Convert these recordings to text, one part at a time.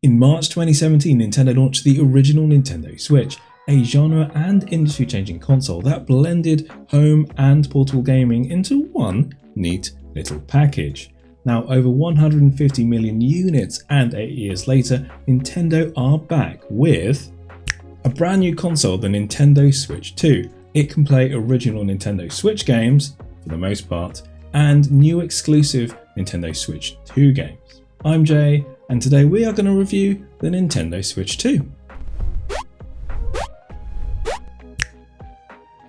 In March 2017, Nintendo launched the original Nintendo Switch, a genre and industry-changing console that blended home and portable gaming into one neat little package. Now, over 150 million units and 8 years later, Nintendo are back with a brand new console, the Nintendo Switch 2. It can play original Nintendo Switch games, for the most part, and new exclusive Nintendo Switch 2 games. I'm Jay, and today we are going to review the Nintendo Switch 2.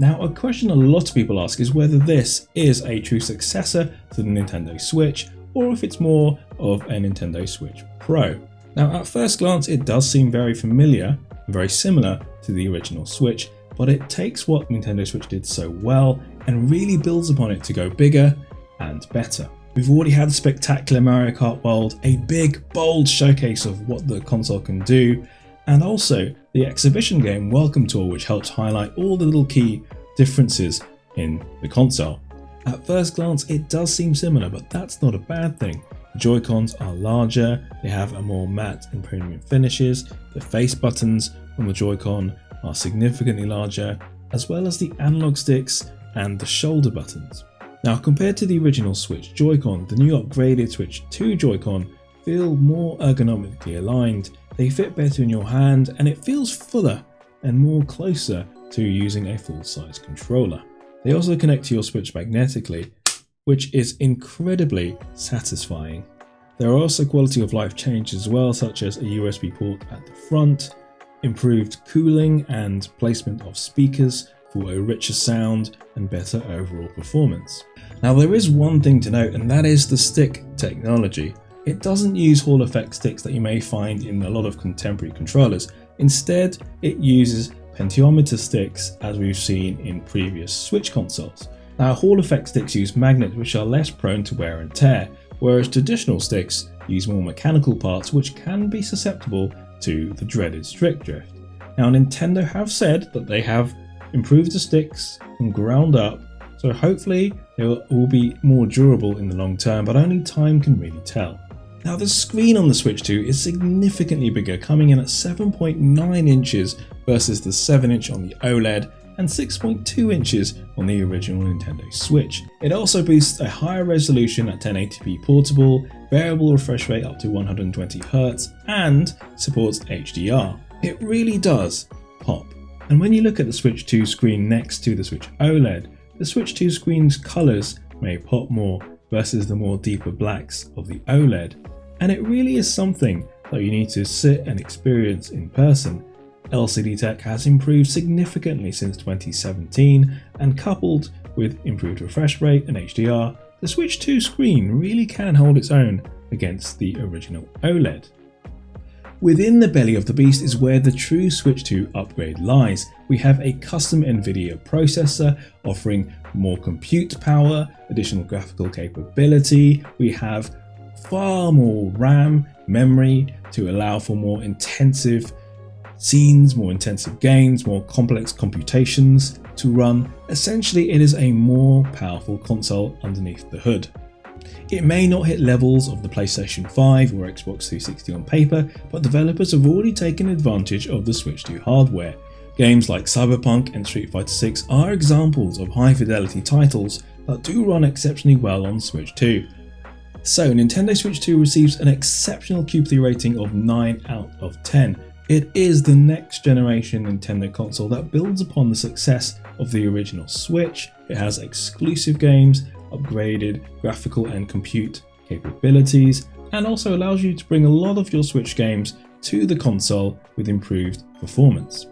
Now, a question a lot of people ask is whether this is a true successor to the Nintendo Switch, or if it's more of a Nintendo Switch Pro. Now, at first glance, it does seem very familiar, very similar to the original Switch, but it takes what Nintendo Switch did so well and really builds upon it to go bigger and better. We've already had the spectacular Mario Kart World, a big, bold showcase of what the console can do, and also the exhibition game Welcome Tour, which helps highlight all the little key differences in the console. At first glance, it does seem similar, but that's not a bad thing. The Joy-Cons are larger, they have a more matte and premium finishes, the face buttons on the Joy-Con are significantly larger, as well as the analog sticks and the shoulder buttons. Now, compared to the original Switch Joy-Con, the new upgraded Switch 2 Joy-Con feel more ergonomically aligned. They fit better in your hand and it feels fuller and more closer to using a full-size controller. They also connect to your Switch magnetically, which is incredibly satisfying. There are also quality of life changes as well, such as a USB port at the front, improved cooling and placement of speakers for a richer sound and better overall performance. Now, there is one thing to note, and that is the stick technology. It doesn't use Hall effect sticks that you may find in a lot of contemporary controllers. Instead, it uses potentiometer sticks as we've seen in previous Switch consoles. Now, Hall effect sticks use magnets which are less prone to wear and tear, whereas traditional sticks use more mechanical parts which can be susceptible to the dreaded stick drift. Now, Nintendo have said that they have improved the sticks from ground up, so hopefully they will be more durable in the long term, but only time can really tell. Now, the screen on the Switch 2 is significantly bigger, coming in at 7.9 inches versus the 7-inch on the OLED and 6.2 inches on the original Nintendo Switch. It also boasts a higher resolution at 1080p portable, variable refresh rate up to 120Hz, and supports HDR. It really does pop. And when you look at the Switch 2 screen next to the Switch OLED, the Switch 2 screen's colours may pop more versus the more deeper blacks of the OLED. And it really is something that you need to sit and experience in person. LCD tech has improved significantly since 2017, and coupled with improved refresh rate and HDR, the Switch 2 screen really can hold its own against the original OLED. Within the belly of the beast is where the true Switch 2 upgrade lies. We have a custom NVIDIA processor offering more compute power, additional graphical capability. We have far more RAM memory to allow for more intensive scenes, more intensive games, more complex computations to run. Essentially, it is a more powerful console underneath the hood. It may not hit levels of the PlayStation 5 or Xbox 360 on paper, but developers have already taken advantage of the Switch 2 hardware. Games like Cyberpunk and Street Fighter 6 are examples of high fidelity titles that do run exceptionally well on Switch 2. So, Nintendo Switch 2 receives an exceptional Cube3 rating of 9 out of 10. It is the next generation Nintendo console that builds upon the success of the original Switch. It has exclusive games, upgraded graphical and compute capabilities, and also allows you to bring a lot of your Switch games to the console with improved performance.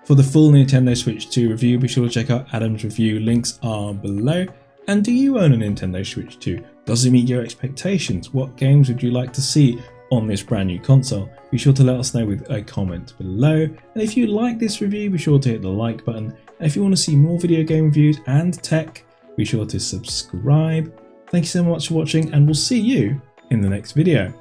For the full Nintendo Switch 2 review, be sure to check out Adam's review, links are below. And do you own a Nintendo Switch 2? Does it meet your expectations? What games would you like to see on this brand new console? Be sure to let us know with a comment below. And if you like this review, be sure to hit the like button. And if you want to see more video game reviews and tech, be sure to subscribe. Thank you so much for watching, and we'll see you in the next video.